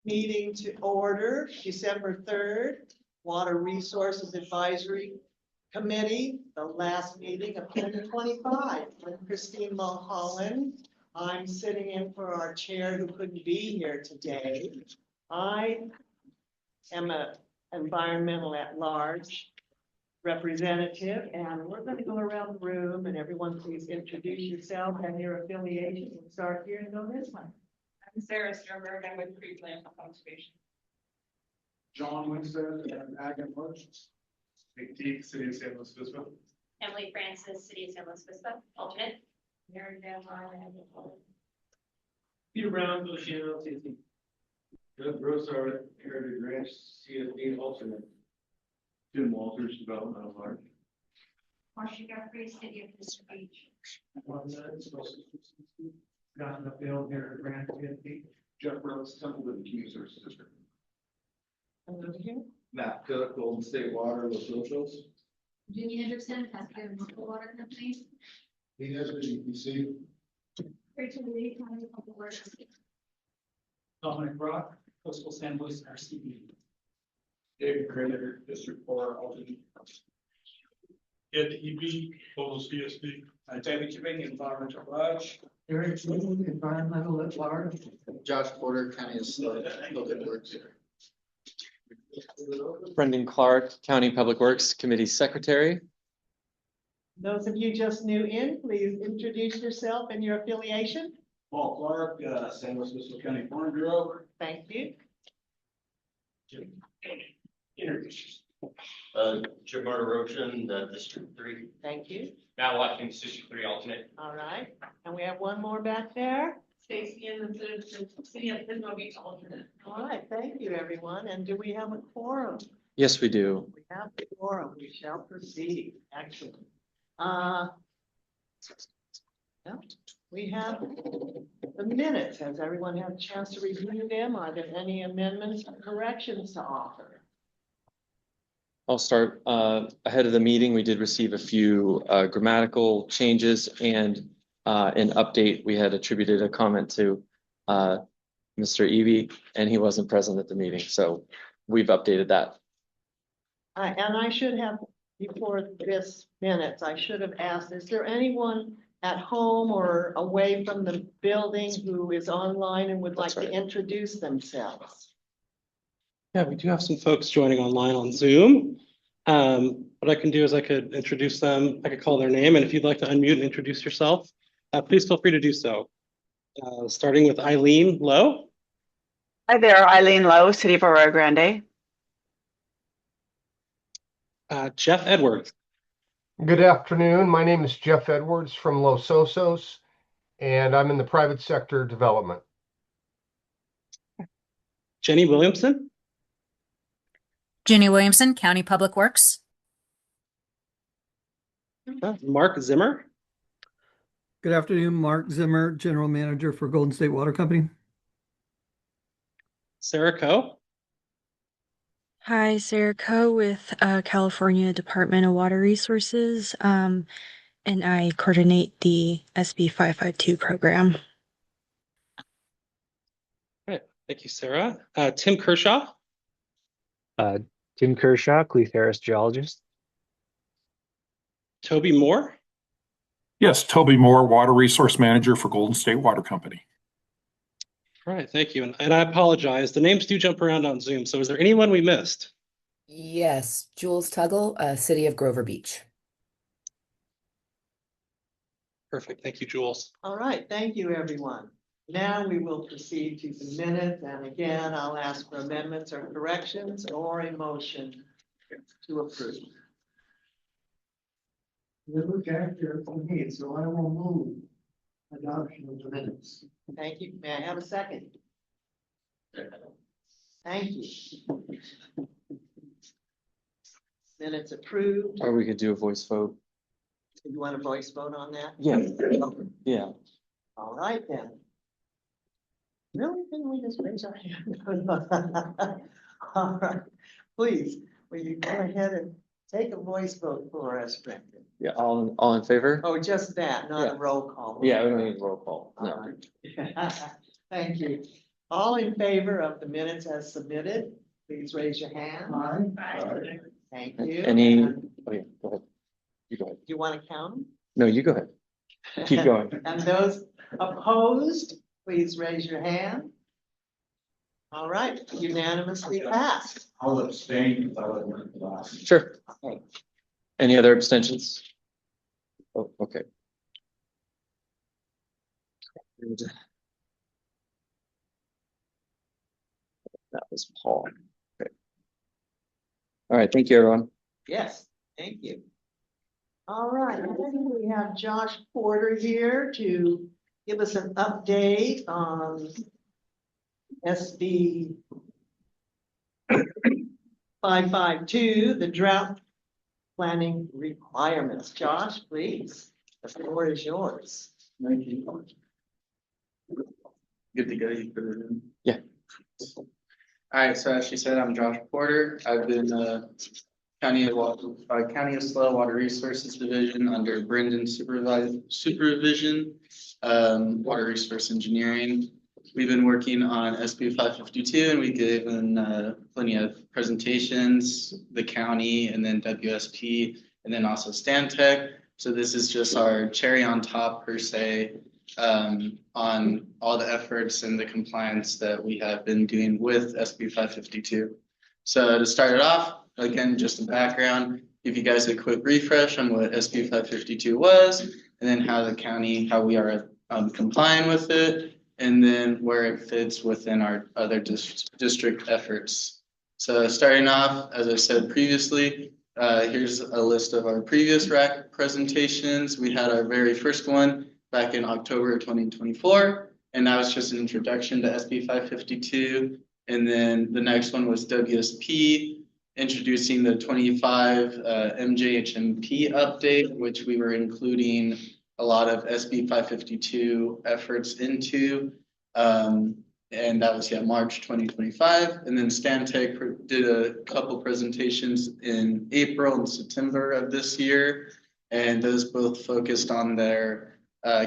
Meeting to order, December 3rd, Water Resources Advisory Committee, the last meeting of 2025. I'm Christine Mulholland. I'm sitting in for our chair who couldn't be here today. I am an environmental at-large representative, and we're going to go around the room and everyone please introduce yourself and your affiliation. We'll start here and go this way. I'm Sarah Sternberg. I'm with Pre-Plan Conservation. John Winstead, and Ag and Merchants. Nick Teague, City of San Luis Obispo. Emily Francis, City of San Luis Obispo, alternate. Mary Van Ryan, Peter Brown, Oceano, CSD. Doug Grossart, Heritage Ranch, CSD, alternate. Jim Walters, Development at Large. Marcia Guthrie, City of Mr. Beach. Got the bill here, Grant, Jeff Rose, Templeton Community Services District. And over here. Matt Cook, Golden State Water, Los Osos. Virginia Henderson, Cascade Municipal Water Company. He has the EPC. Rachel Lee, County Public Works. Dominic Rock, Coastal San Luis RCB. David Creditor, District 4, alternate. Ed EB, Total CSD. David Chipping, Environmental Lodge. Eric King, Environmental at Large. Josh Porter, County of Public Works. Brendan Clark, County Public Works Committee Secretary. Those of you just new in, please introduce yourself and your affiliation. Paul Clark, San Luis Obispo County Farm Bureau. Thank you. Introduce. Jim Martin, District 3. Thank you. Matt Watkins, District 3 alternate. All right. And we have one more back there. Stacy and the City of Pismo Beach, alternate. All right. Thank you, everyone. And do we have a quorum? Yes, we do. We have a quorum. We shall proceed. Excellent. Yeah, we have the minutes. Has everyone had a chance to review them? Are there any amendments or corrections to offer? I'll start ahead of the meeting. We did receive a few grammatical changes and an update. We had attributed a comment to Mr. Evie, and he wasn't present at the meeting. So we've updated that. And I should have, before this minutes, I should have asked, is there anyone at home or away from the building who is online and would like That's to right. introduce themselves? Yeah, we do have some folks joining online on Zoom. What I can do is I could introduce them, I could call their name, and if you'd like to unmute and introduce yourself, please feel free to do so. Starting with Eileen Lowe. Hi there, Eileen Lowe, City of Aurora Grande. Jeff Edwards. Good afternoon. My name is Jeff Edwards from Los Osos, and I'm in the private sector development. Jenny Williamson. Jenny Williamson, County Public Works. Mark Zimmer. Good afternoon, Mark Zimmer, General Manager for Golden State Water Company. Sarah Coe. Hi, Sarah Coe with California Department of Water Resources, and I coordinate the SB 552 program. All right, thank you, Sarah. Tim Kershaw. Tim Kershaw, Cleve Harris geologist. Toby Moore. Yes, Toby Moore, Water Resource Manager for Golden State Water Company. All right, thank you. And I apologize. The names do jump around on Zoom. So is there anyone we missed? Yes, Jules Tuggle, City of Grover Beach. Perfect. Thank you, Jules. All right. Thank you, everyone. Now we will proceed to the minutes. And again, I'll ask for amendments or corrections or a motion to approve. You look after for me, so I will move adoption of the minutes. Thank you. May I have a second? Thank you. Minutes approved. Or we could do a voice vote. You want a voice vote on that? Yeah. Yeah. All right then. Really? Didn't we just raise our hand? All right. Please, will you go ahead and take a voice vote for us, Brendan? Yeah. All in favor? Oh, just that, not a roll call. Yeah, we don't need a roll call. All No. right. Thank you. All in favor of the minutes as submitted, please raise your hand. Aye. Thank you. Any, And oh yeah, go ahead. You go ahead. do you want to count them? No, you go ahead. Keep going. And those opposed, please raise your hand. All right, unanimously passed. I'll abstain because I wasn't at the last. Sure. Any other abstentions? Oh, okay. That was Paul. Okay. All right, thank you, everyone. Yes, thank you. All right, I think we have Josh Porter here to give us an update on SB 552, the drought planning requirements. Josh, please, the floor is yours. Thank you. Good to go. You put it in. Yeah. All right. So as she said, I'm Josh Porter. I've been County of SLO Water Resources Division under Brendan supervision, Water Resource Engineering. We've been working on SB 552 and we've given plenty of presentations, the county and then WSP and then also Stantec. So this is just our cherry on top per se on all the efforts and the compliance that we have been doing with SB 552. So to start it off, again, just a background, give you guys a quick refresh on what SB 552 was, and then how we are complying with it, and then where it fits within our other district efforts. So starting off, as I said previously, here's a list of our previous WRAC presentations. We had our very first one back in October 2024, and that was just an introduction to SB 552. And then the next one was WSP, introducing the 25 MJHMP update, which we were including a lot of SB 552 efforts into. And that was March 2025. And then Stantec did a couple presentations in April and September of this year. And those both focused on their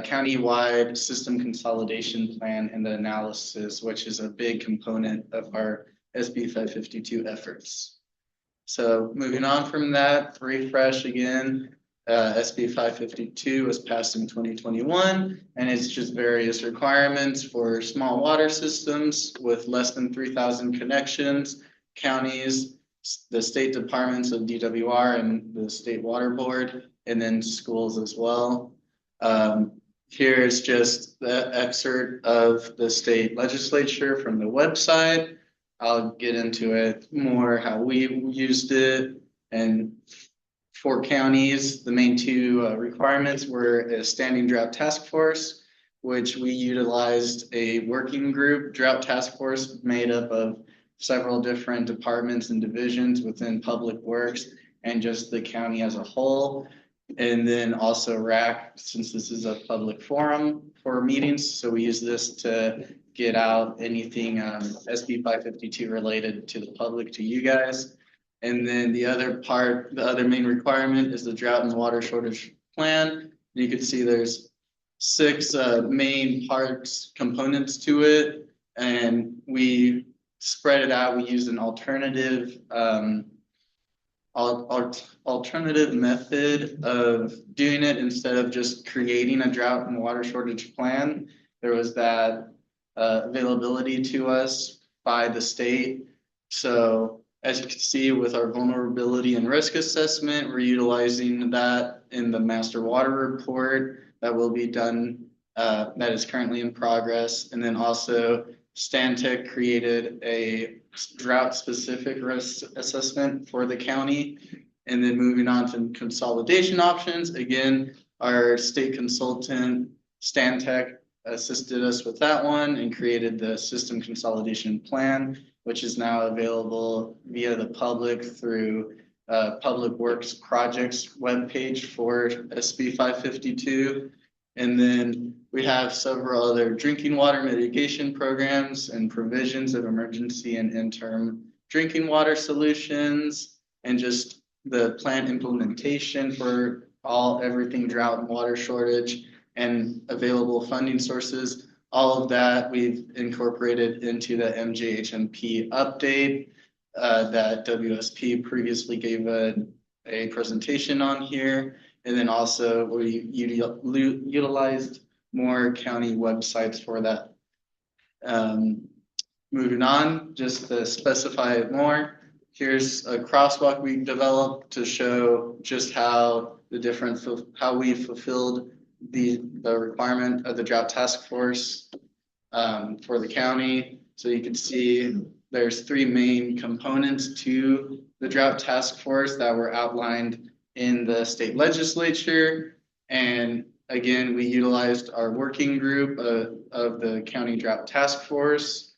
county-wide system consolidation plan and the analysis, which is a big component of our SB 552 efforts. So moving on from that, refresh again, SB 552 was passed in 2021, and it's just various requirements for small water systems with less than 3,000 connections, counties, the state departments of DWR and the state water board, and then schools as well. Here's just the excerpt of the state legislature from the website. I'll get into it more how we used it. And for counties, the main two requirements were a standing drought task force, which we utilized a working group drought task force made up of several different departments and divisions within public works and just the county as a whole. And then also WRAC, since this is a public forum for meetings. So we use this to get out anything SB 552 related to the public, to you guys. And then the other main requirement is the drought and water shortage plan. You can see there's 6 main components to it. And we spread it out. We used an alternative method of doing it instead of just creating a drought and water shortage plan. There was that availability to us by the state. So as you can see with our vulnerability and risk assessment, we're utilizing that in the master water report that will be done, that is currently in progress. And then also Stantec created a drought specific risk assessment for the county. And then moving on to consolidation options, again, our state consultant Stantec assisted us with that one and created the system consolidation plan, which is now available via the public through Public Works Projects webpage for SB 552. And then we have several other drinking water mitigation programs and provisions of emergency and interim drinking water solutions, and just the plan implementation for everything drought and water shortage, and available funding sources all of that we've incorporated into the MJHMP update that WSP previously gave a presentation on here. And then also we utilized more county websites for that. Moving on, just to specify it more, here's a crosswalk we developed to show just how how we fulfilled the requirement of the drought task force for the county. So you can see there's three main components to the drought task force that were outlined in the state legislature. And again, we utilized our working group of the county drought task force.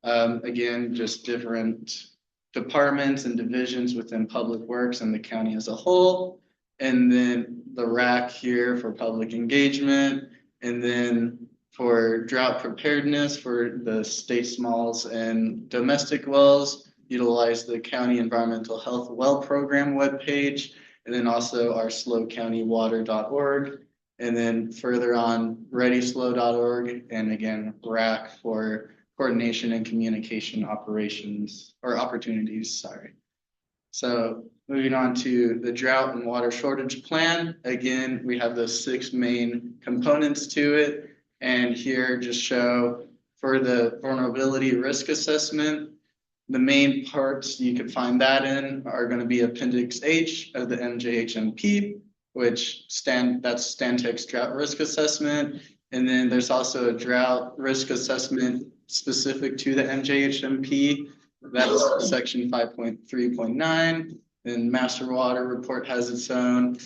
Again, just different departments and divisions within public works and the county as a whole. And then the WRAC here for public engagement. And then for drought preparedness for the state smalls and domestic wells, utilize the county environmental health well program webpage. And then also our slowcountywater.org. And then further on, readyslow.org. And again, WRAC for coordination and communication operations or opportunities, sorry. So moving on to the drought and water shortage plan. Again, we have those 6 main components to it. And here just show for the vulnerability risk assessment, the main parts you can find that in are going to be Appendix H of the MJHMP, which that's Stantec's drought risk assessment. And then there's also a drought risk assessment specific to the MJHMP. That's section 5.3.9. And Master Water Report has its own.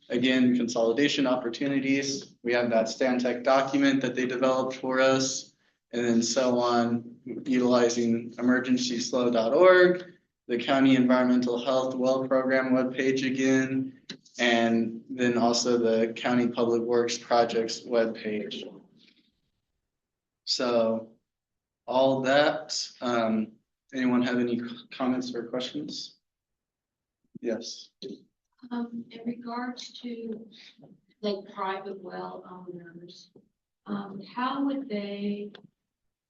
Again, consolidation opportunities. We have that Stantec document that they developed for us. And then so on, utilizing emergencyslow.org, the County Environmental Health Well Program webpage again, and then also the County Public Works Projects webpage. So all that, anyone have any comments or questions? Yes. In regards to like private well owners, how would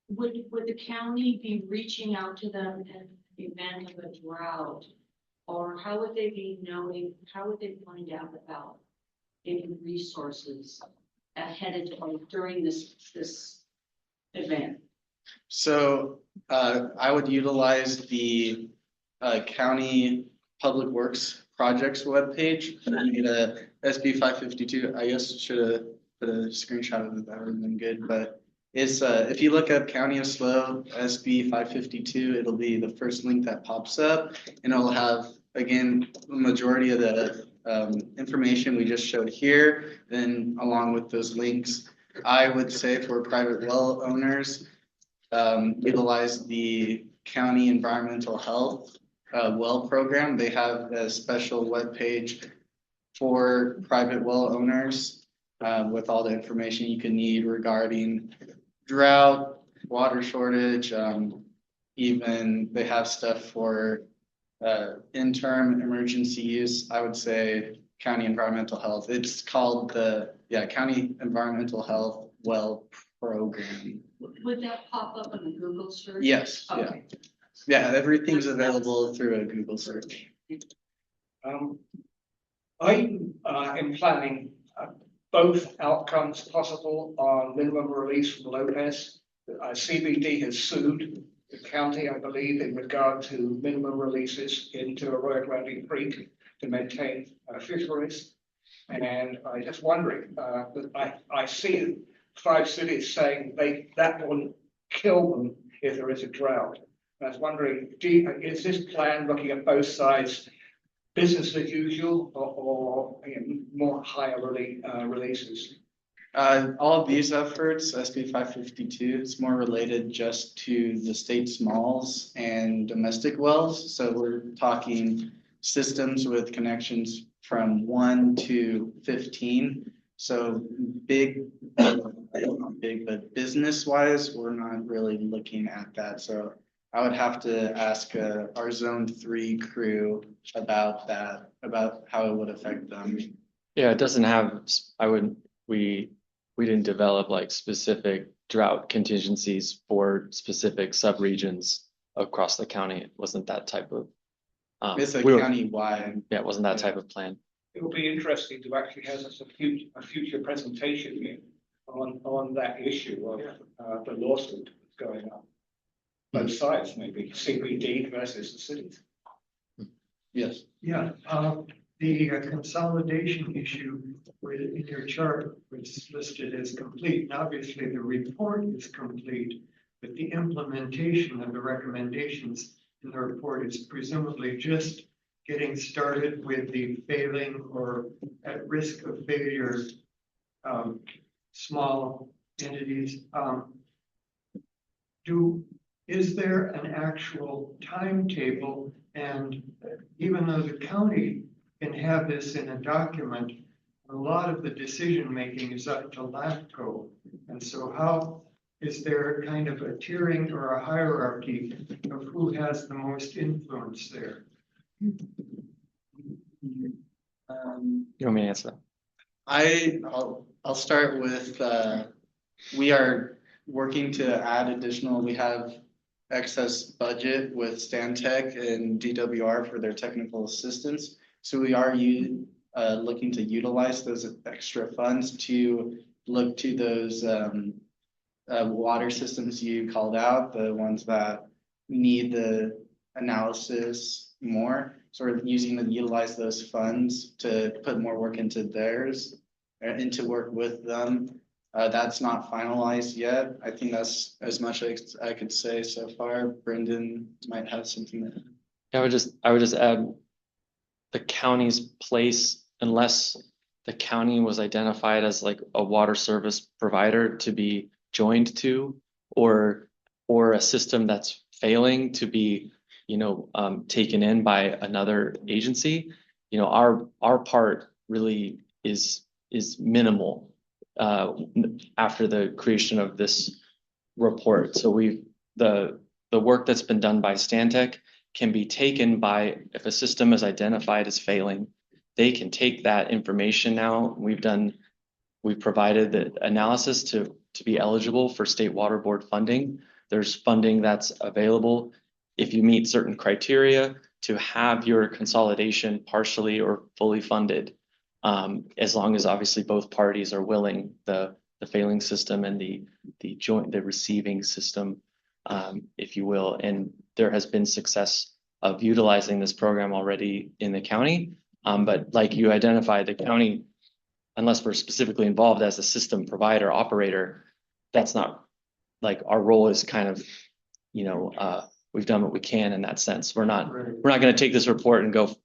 would the county be reaching out to them in the event of a drought? Or how would they be knowing, how would they find out about any resources ahead of or during this event? So I would utilize the County Public Works Projects webpage. You get a SB 552. I guess should have put a screenshot of it. That would have been good. But it's if you look up County of Slow SB 552, it'll be the first link that pops up, and it'll have again the majority of the information we just showed here. Then along with those links, I would say for private well owners, utilize the County Environmental Health well program. They have a special webpage for private well owners with all the information you can need regarding drought, water shortage, even they have stuff for interim emergency use. I would say County Environmental Health. It's called the County Environmental Health Well Program. Would that pop up in a Google search? Yes. Okay. Yeah, everything's available through a Google search. I am planning both outcomes possible on minimum release from Lopez. CBD has sued the county, I believe, in regard to minimum releases into Arroyo Grande Creek to maintain fisheries. And I just wondering, I see 5 cities saying that will kill them if there is a drought. I was wondering, is this plan looking at both sides, business as usual, or more higher releases? All of these efforts, SB 552, is more related just to the state smalls and domestic wells. So we're talking systems with connections from 1 to 15. So but business wise, we're not really looking at that. So I would have to ask our Zone 3 crew about that, about how it would affect them. Yeah, it doesn't have, we didn't develop like specific drought contingencies for specific subregions across the county. It wasn't that type of. It's a we were- county-wide. Yeah, it wasn't that type of plan. It will be interesting to actually have a future presentation here on that issue of the lawsuit that's going on. Both sides, maybe CBD versus the cities. Yes. Yeah, the consolidation issue in your chart was listed as complete. And obviously, the report is complete, but the implementation of the recommendations in the report is presumably just getting started with the failing or at risk of failure small entities. Is there an actual timetable? And even though the county can have this in a document, a lot of the decision-making is up to LAFCO. And so how is there kind of a tiering or a hierarchy of who has the most influence there? You want me to answer that? I'll start with, we are working to add additional, we have excess budget with Stantec and DWR for their technical assistance. So we are looking to utilize those extra funds to look to those water systems you called out, the ones that need the analysis more. Sort of utilize those funds to put more work into theirs, and to work with them. That's not finalized yet. I think that's as much as I could say so far. Brendan might have something to add. I would just add the county's place, unless the county was identified as like a water service provider to be joined to, or a system that's failing to be, taken in by another agency. Our part really is minimal after the creation of this report. So the work that's been done by Stantec can be taken by, if a system is identified as failing, they can take that information now. We've provided the analysis to be eligible for state water board funding. There's funding that's available if you meet certain criteria to have your consolidation partially or fully funded. As long as obviously both parties are willing, the failing system and the receiving system, if you will. And there has been success of utilizing this program already in the county. But like you identified, the county, unless we're specifically involved as a system provider operator, that's not like our role is kind of, we've done what we can in that sense. We're not going to take this report and go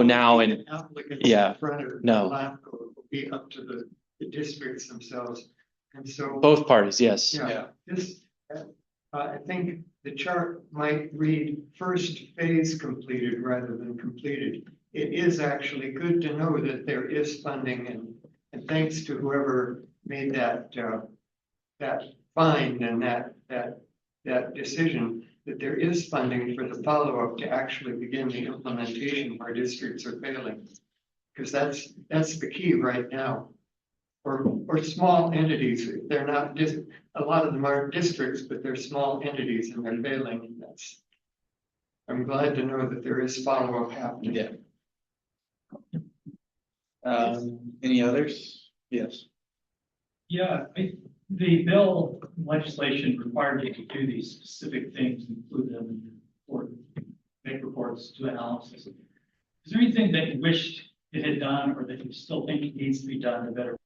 now and yeah, no. LAFCO will be up to the districts themselves. And so both parties, yes. Yeah. I think the chart might read first phase completed rather than completed. It is actually good to know that there is funding, and thanks to whoever made that find and that decision, that there is funding for the follow-up to actually begin the implementation where districts are failing. Because that's the key right now. Or small entities, they're not a lot of them aren't districts, but they're small entities and they're failing. I'm glad to know that there is follow-up happening. Yeah. Any others? Yes. Yeah, the bill legislation required you to do these specific things, include them in your report, make reports, do analysis. Is there anything that you wished it had done, or that you still think it needs to be done to better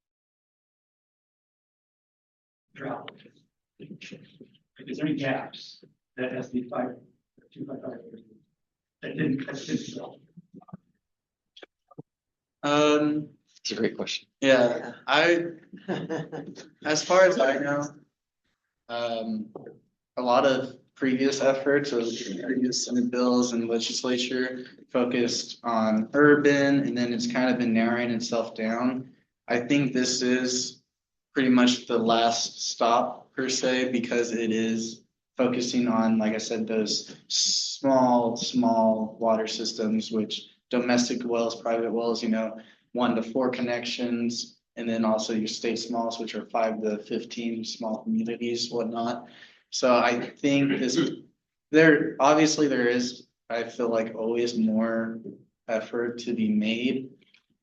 drought? Like, is there any gaps that SB 255 that didn't fill? It's a great question. Yeah, as far as I know, a lot of previous efforts or previous Senate bills and legislature focused on urban, and then it's kind of been narrowing itself down. I think this is pretty much the last stop per se, because it is focusing on, like I said, those small water systems, which domestic wells, private wells, 1 to 4 connections, and then also your state smalls, which are 5 to 15 small communities, whatnot. So I think obviously there is, I feel like, always more effort to be made,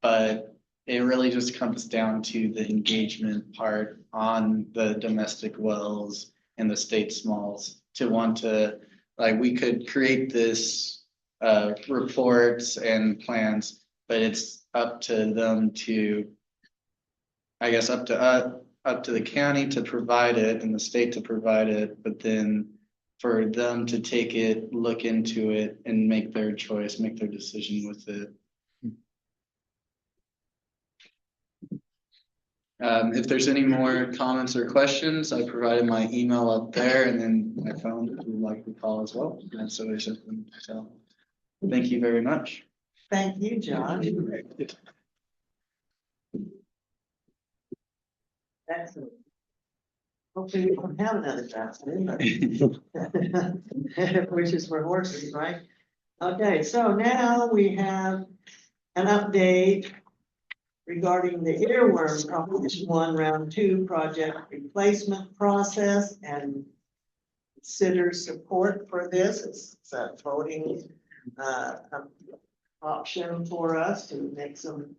but it really just comes down to the engagement part on the domestic wells and the state smalls to want to, like, we could create this reports and plans, but it's up to them to, I guess, up to the county to provide it and the state to provide it, but then for them to take it, look into it, and make their choice, make their decision with it. If there's any more comments or questions, I provided my email up there and then my phone if you'd like to call as well. And so there's something. So thank you very much. Thank you, John. Excellent. Hopefully we don't have another accident, which is for horses, right? Okay, so now we have an update regarding the earworm Proposition 1 Round 2 project replacement process and consider support for this. It's a voting option for us to make some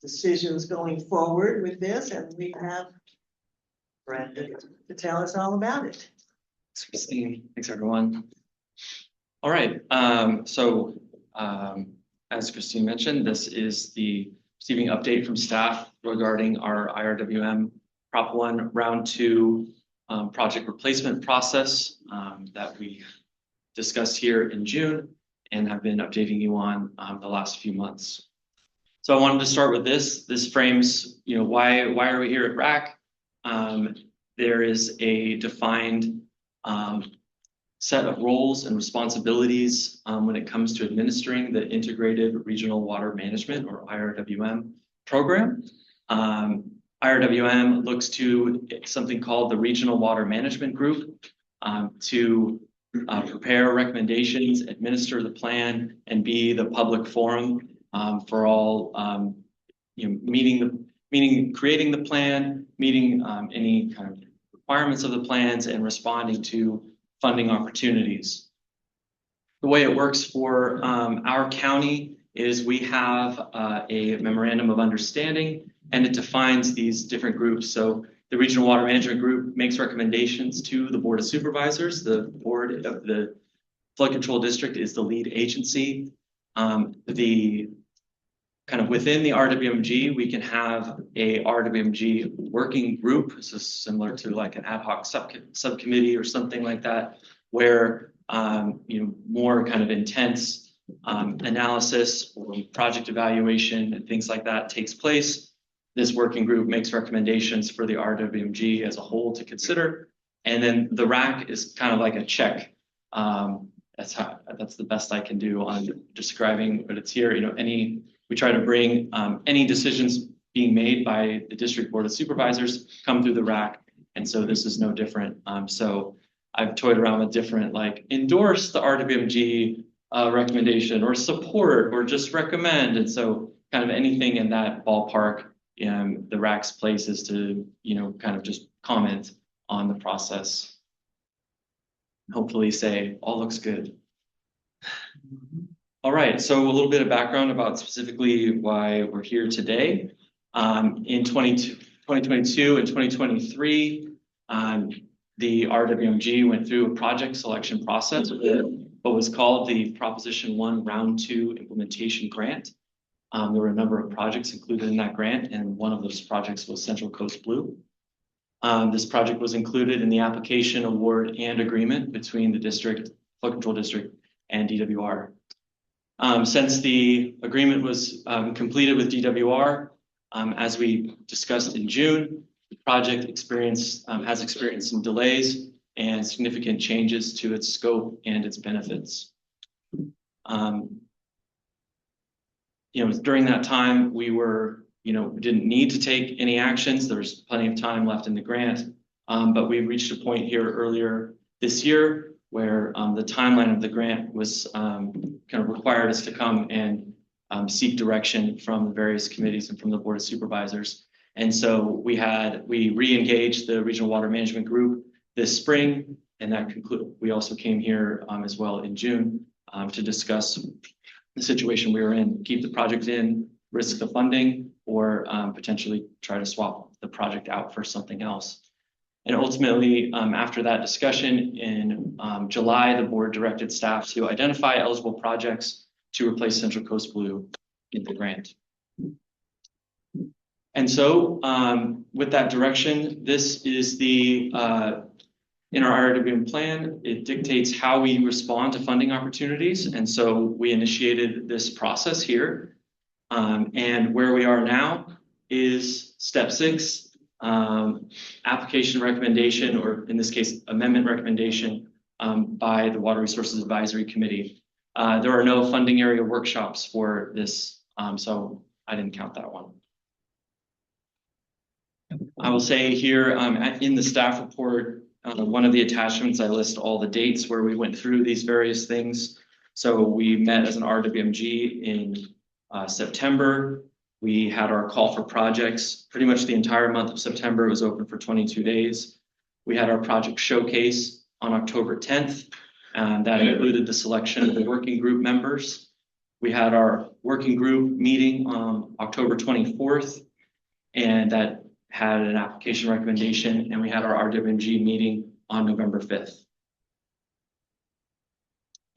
decisions going forward with this, and we have Brenda to tell us all about it. Thanks, Christine. Thanks, everyone. All right. As Christine mentioned, this is the receiving update from staff regarding our IRWM Prop 1 Round 2 project replacement process that we discussed here in June and have been updating you on the last few months. So I wanted to start with this. This frames, why are we here at WRAC? There is a defined set of roles and responsibilities when it comes to administering the Integrated Regional Water Management, or IRWM, program. IRWM looks to something called the Regional Water Management Group to prepare recommendations, administer the plan, and be the public forum for all, creating the plan, meeting any kind of requirements of the plans, and responding to funding opportunities. The way it works for our county is we have a memorandum of understanding, and it defines these different groups. So the Regional Water Management Group makes recommendations to the Board of Supervisors. The Board of the Flood Control District is the lead agency. The kind of within the RWMG, we can have a RWMG working group. This is similar to like an ad hoc subcommittee or something like that, where more kind of intense analysis or project evaluation and things like that takes place. This working group makes recommendations for the RWMG as a whole to consider, and then the WRAC is kind of like a check. That's the best I can do on describing what it's here. We try to bring any decisions being made by the District Board of Supervisors come through the WRAC, and so this is no different. So I've toyed around with different, like, endorse the RWMG recommendation, or support, or just recommend, and so kind of anything in that ballpark. The WRAC's place is to kind of just comment on the process. Hopefully say all looks good. All right, so a little bit of background about specifically why we're here today. In 2022 and 2023, the RWMG went through a project selection process with what was called the Proposition 1 Round 2 Implementation Grant. There were a number of projects included in that grant, and one of those projects was Central Coast Blue. This project was included in the application, award, and agreement between the district, Flood Control District, and DWR. Since the agreement was completed with DWR, as we discussed in June, the project has experienced some delays and significant changes to its scope and its benefits. During that time, we didn't need to take any actions. There was plenty of time left in the grant, but we reached a point here earlier this year where the timeline of the grant was kind of required us to come and seek direction from the various committees and from the Board of Supervisors. And so we re-engaged the Regional Water Management Group this spring, and that concluded. We also came here as well in June to discuss the situation we were in, keep the project in, risk the funding, or potentially try to swap the project out for something else. And ultimately, after that discussion in July, the board directed staff to identify eligible projects to replace Central Coast Blue in the grant. And so with that direction, this is the, in our RWM plan, it dictates how we respond to funding opportunities. And so we initiated this process here. And where we are now is step 6, application recommendation, or in this case, amendment recommendation by the Water Resources Advisory Committee. There are no funding area workshops for this, so I didn't count that one. I will say here in the staff report, one of the attachments, I list all the dates where we went through these various things. So we met as an RWMG in September. We had our call for projects. Pretty much the entire month of September was open for 22 days. We had our project showcase on October 10th, and that included the selection of the working group members. We had our working group meeting on October 24th, and that had an application recommendation, and we had our RWMG meeting on November 5th.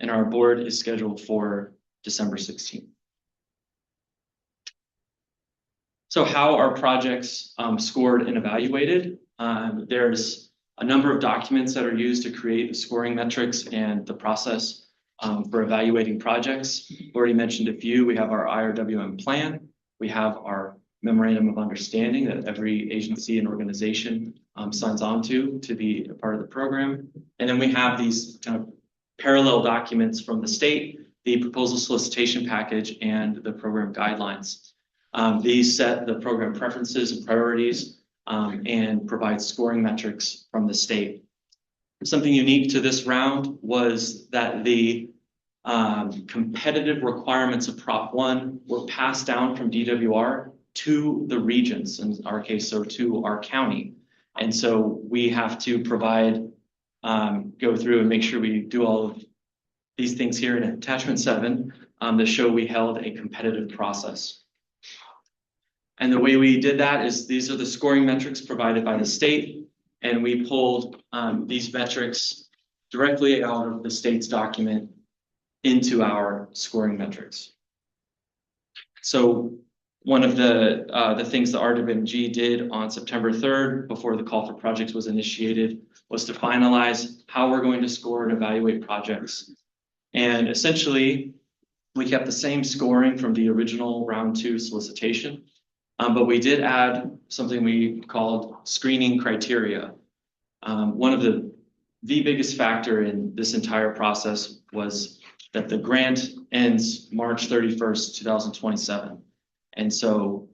And our board is scheduled for December 16th. So how are projects scored and evaluated? There's a number of documents that are used to create the scoring metrics and the process for evaluating projects. Already mentioned a few. We have our IRWM plan. We have our memorandum of understanding that every agency and organization signs on to be a part of the program. And then we have these kind of parallel documents from the state, the proposal solicitation package, and the program guidelines. These set the program preferences and priorities and provide scoring metrics from the state. Something unique to this round was that the competitive requirements of Prop 1 were passed down from DWR to the regions, in our case, so to our county. And so we have to provide, go through and make sure we do all of these things here in attachment 7 to show we held a competitive process. And the way we did that is these are the scoring metrics provided by the state, and we pulled these metrics directly out of the state's document into our scoring metrics. So one of the things the RWMG did on September 3rd, before the call for projects was initiated, was to finalize how we're going to score and evaluate projects. And essentially, we kept the same scoring from the original round 2 solicitation, but we did add something we called screening criteria. One of the biggest factor in this entire process was that the grant ends March 31st, 2027. And so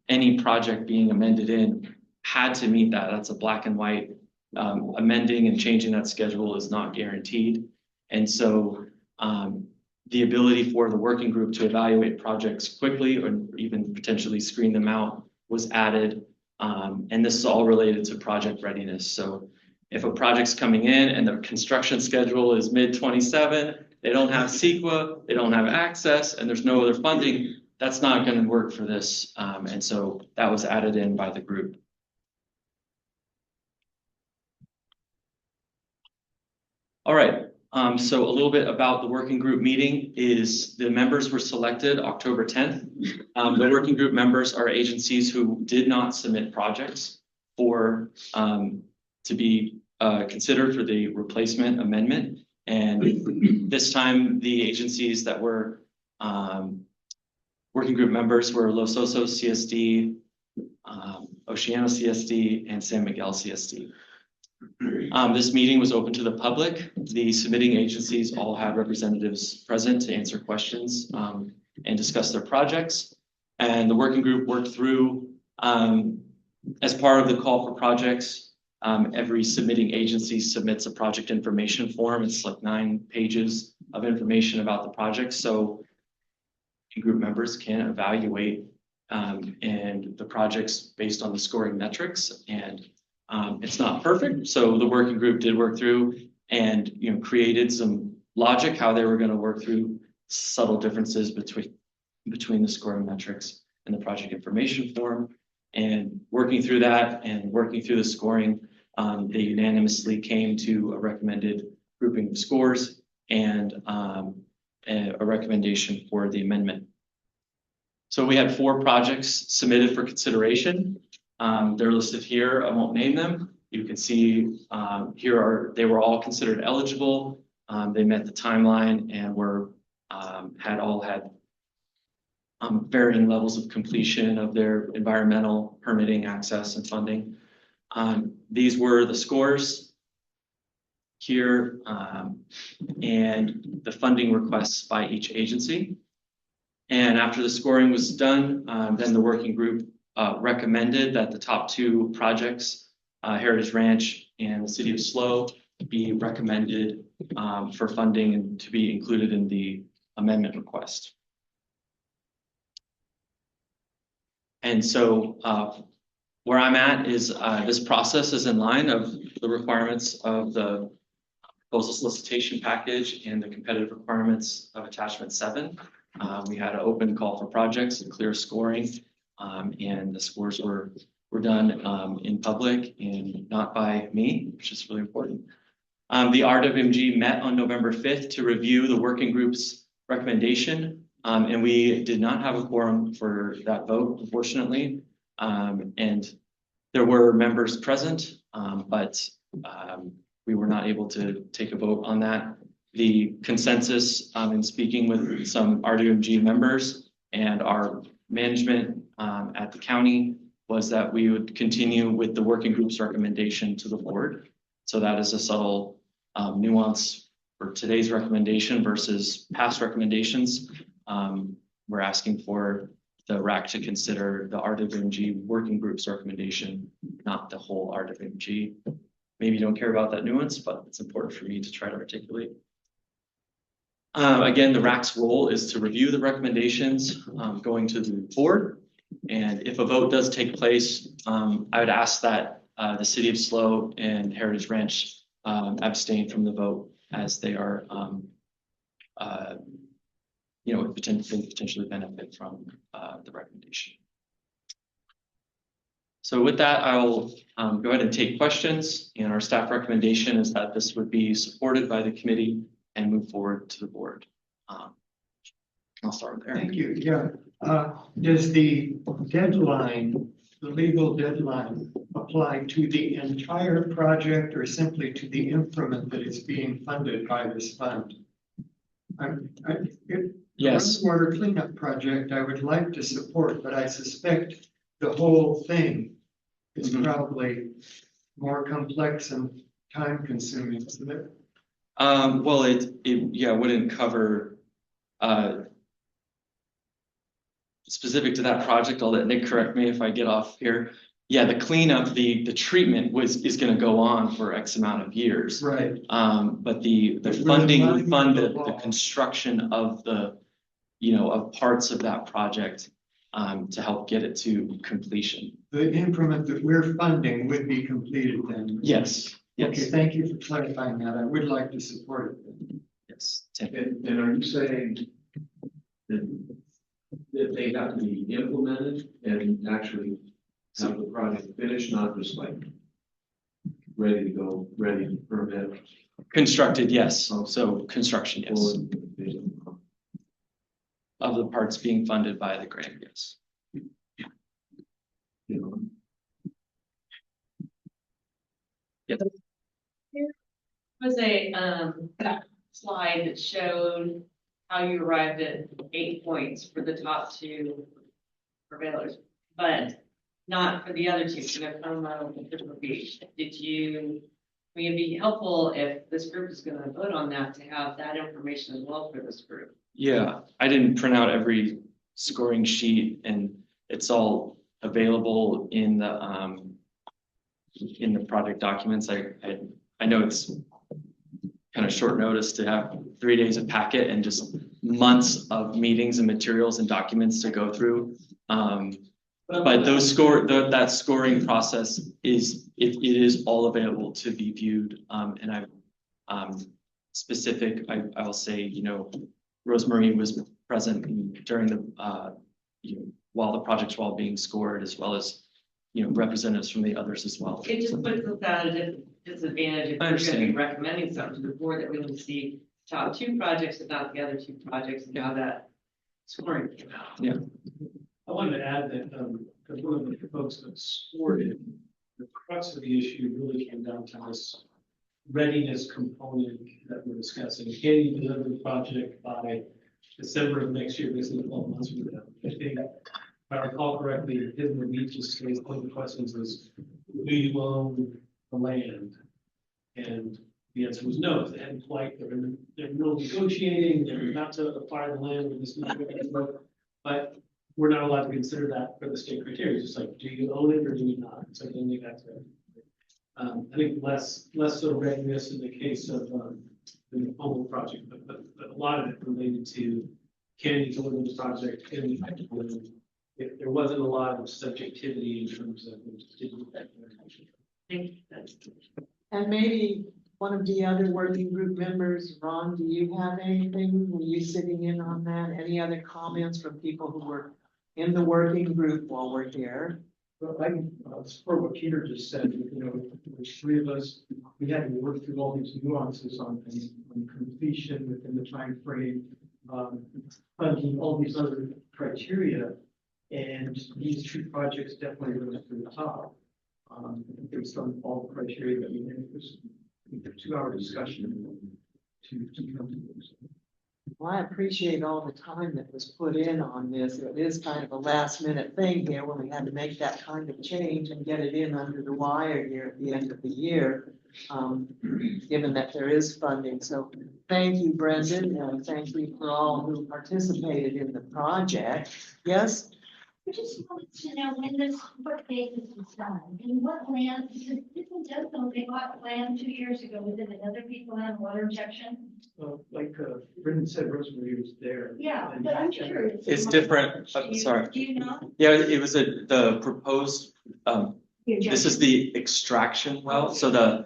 any project being amended in had to meet that. That's a black and white. Amending and changing that schedule is not guaranteed. And so the ability for the working group to evaluate projects quickly or even potentially screen them out was added. And this is all related to project readiness. So if a project's coming in and the construction schedule is mid-27, they don't have CEQA, they don't have access, and there's no other funding, that's not going to work for this. And so that was added in by the group. All right. So a little bit about the working group meeting is the members were selected October 10th. The working group members are agencies who did not submit projects for to be considered for the replacement amendment. And this time the agencies that were working group members were Los Osos CSD, Oceano CSD, and San Miguel CSD. This meeting was open to the public. The submitting agencies all had representatives present to answer questions and discuss their projects. And the working group worked through, as part of the call for projects, every submitting agency submits a project information form. It's like 9 pages of information about the project. So group members can evaluate and the projects based on the scoring metrics. And it's not perfect, so the working group did work through and created some logic how they were going to work through subtle differences between the scoring metrics and the project information form. And working through that and working through the scoring, they unanimously came to a recommended grouping of scores and a recommendation for the amendment. So we had 4 projects submitted for consideration. They're listed here. I won't name them. You can see they were all considered eligible. They met the timeline and were had varying levels of completion of their environmental permitting, access, and funding. These were the scores here and the funding requests by each agency. And after the scoring was done, then the working group recommended that the top 2 projects, Heritage Ranch and the City of SLO, be recommended for funding and to be included in the amendment request. And so where I'm at is this process is in line of the requirements of the proposal solicitation package and the competitive requirements of attachment 7. We had an open call for projects and clear scoring, and the scores were done in public and not by me, which is really important. The RWMG met on November 5th to review the working group's recommendation, and we did not have a quorum for that vote, unfortunately. And there were members present, but we were not able to take a vote on that. The consensus in speaking with some RWMG members and our management at the county was that we would continue with the working group's recommendation to the board. So that is a subtle nuance for today's recommendation versus past recommendations. We're asking for the WRAC to consider the RWMG working group's recommendation, not the whole RWMG. Maybe you don't care about that nuance, but it's important for me to try to articulate. Again, the WRAC's role is to review the recommendations going to the board. And if a vote does take place, I would ask that the City of SLO and Heritage Ranch abstain from the vote as they are, potentially benefit from the recommendation. So with that, I'll go ahead and take questions. And our staff recommendation is that this would be supported by the committee and move forward to the board. I'll start there. Thank you. Yeah. Does the deadline, the legal deadline, apply to the entire project or simply to the increment that is being funded by this fund? Yes. The water cleanup project I would like to support, but I suspect the whole thing is probably more complex and time consuming, isn't it? Well, it wouldn't cover specific to that project. I'll let Nick correct me if I get off here. Yeah, the cleanup, the treatment is going to go on for X amount of years. Right. But the funding would fund the construction of of parts of that project to help get it to completion. The increment that we're funding would be completed then? Yes. Yes. Okay, thank you for clarifying that. I would like to support it. Yes. And are you saying that they have to be implemented and actually have the project finished, not just like ready to go, ready to permit? Constructed, yes. So construction, yes. Of the parts being funded by the grant, yes. Yep. There was a slide that showed how you arrived at 8 points for the top 2 prevailers, but not for the other 2, Tacoma and Crystal Beach. It'd be helpful if this group is going to vote on that to have that information as well for this group. Yeah, I didn't print out every scoring sheet, and it's all available in the project documents. I know it's kind of short notice to have 3 days of packet and just months of meetings and materials and documents to go through. But that scoring process is, it is all available to be viewed. And I will say, you know, Rosemary was present during the, while the projects were all being scored, as well as, you know, representatives from the others as well. It just puts us at a disadvantage if we're gonna be recommending something to the board that we only see top 2 projects and not the other 2 projects, and how that scoring came out. Yeah. I wanted to add that, because one of the folks that scored it, the crux of the issue really came down to this readiness component that we're discussing. Can you deliver the project by December of next year, basically 12 months from now? I think, if I recall correctly, his review just raised one of the questions is, do you own the land? And the answer was no. They hadn't quite, they're still negotiating, they're not to acquire the land with this new, but we're not allowed to consider that for the state criteria. It's just like, do you own it or do you not? It's like, then you have to. I think less so readiness in the case of the whole project, but a lot of it related to, can you deliver the project? Can you deliver? If there wasn't a lot of subjectivity in terms of And maybe one of the other working group members, Ron, do you have anything? Were you sitting in on that? Any other comments from people who were in the working group while we're here? Well, I can support what Peter just said. You know, the 3 of us, we had to work through all these nuances on completion within the time frame, funding, all these other criteria. And these 2 projects definitely rose to the top. Based on all the criteria that we had. It was a 2-hour discussion to come to this. Well, I appreciate all the time that was put in on this. It is kind of a last minute thing here when we had to make that kind of change and get it in under the wire here at the end of the year. Given that there is funding. So thank you, Brendan, and thank you for all who participated in the project. Yes? I just wanted to know what date this was done, and what land, because didn't Desmond, they bought land 2 years ago, was it another piece of land, water injection? Like Brendan said, Rosemary was there. Yeah, but I'm curious. It's different. Do you- Sorry. Do you know? Yeah, it was the proposed, this is the extraction well, so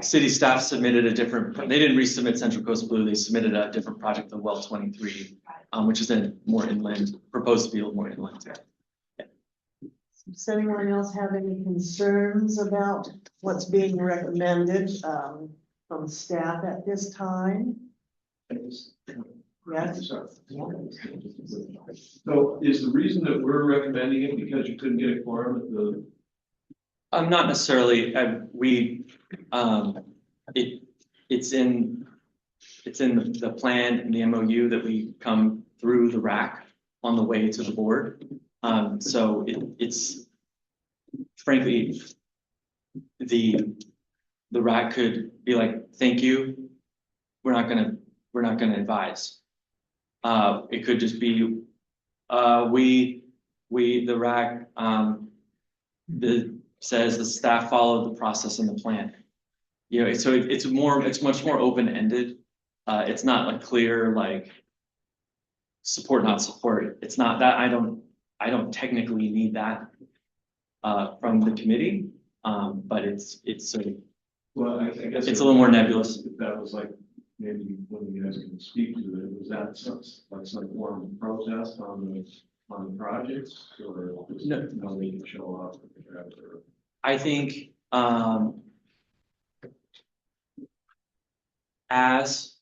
city staff submitted a different, they didn't resubmit Central Coast Blue, they submitted a different project, the well 23, which is then more inland, proposed to be a little more inland. Does anyone else have any concerns about what's being recommended from staff at this time? Yes. So is the reason that we're recommending it because you couldn't get a quorum at the? Not necessarily. It's in the plan and the MOU that we come through the WRAC on the way to the board. So it's frankly, the WRAC could be like, thank you. We're not gonna advise. It could just be, the WRAC, says the staff followed the process and the plan. You know, so it's much more open-ended. It's not like clear, like support, not support. It's not that I don't technically need that from the committee. But it's sort of, well, I guess it's a little more nebulous. If that was like, maybe when you guys can speak to it, was that some form of protest on the projects, or was no need to show up? I think as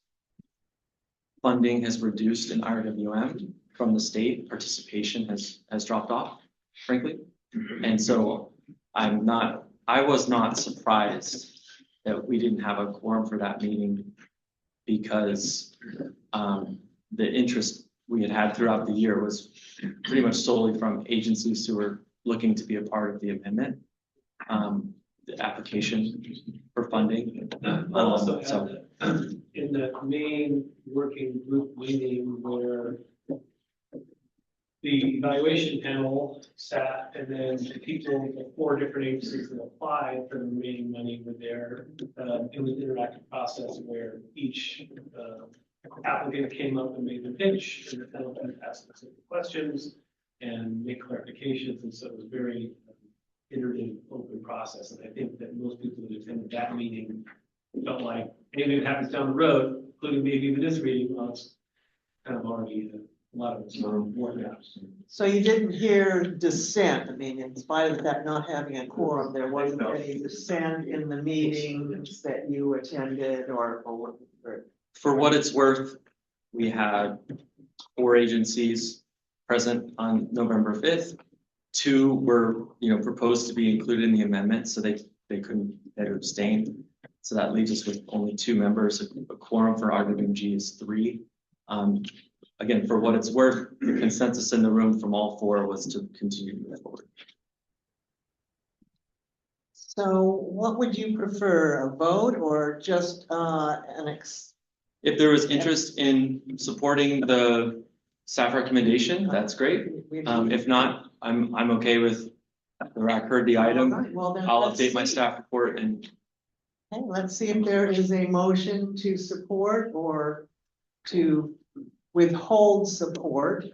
funding has reduced in RWM from the state, participation has dropped off, frankly. And so I was not surprised that we didn't have a quorum for that meeting, because the interest we had throughout the year was pretty much solely from agencies who were looking to be a part of the amendment, the application for funding. Also, in the main working group meeting where the evaluation panel sat, and then the people, the 4 different agencies that applied for the remaining money were there. It was an interactive process where each applicant came up and made the pitch, and the panel asked specific questions and make clarifications, and so it was very iterative, open process. And I think that most people that attended that meeting felt like maybe it happens down the road, including maybe even this meeting, well, it's kind of already a lot of it's worked out. So you didn't hear dissent, I mean, in spite of that not having a quorum, there wasn't any dissent in the meetings that you attended or. For what it's worth, we had 4 agencies present on November 5th. 2 were, proposed to be included in the amendment, so they couldn't better abstain. So that leaves us with only 2 members. A quorum for RWG is 3. Again, for what it's worth, the consensus in the room from all 4 was to continue to move forward. So what would you prefer, a vote or just If there was interest in supporting the staff recommendation, that's great. If not, I'm okay with the WRAC heard the item. Alright, well then I'll let's update my see. staff report and Okay, let's see if there is a motion to support or to withhold support.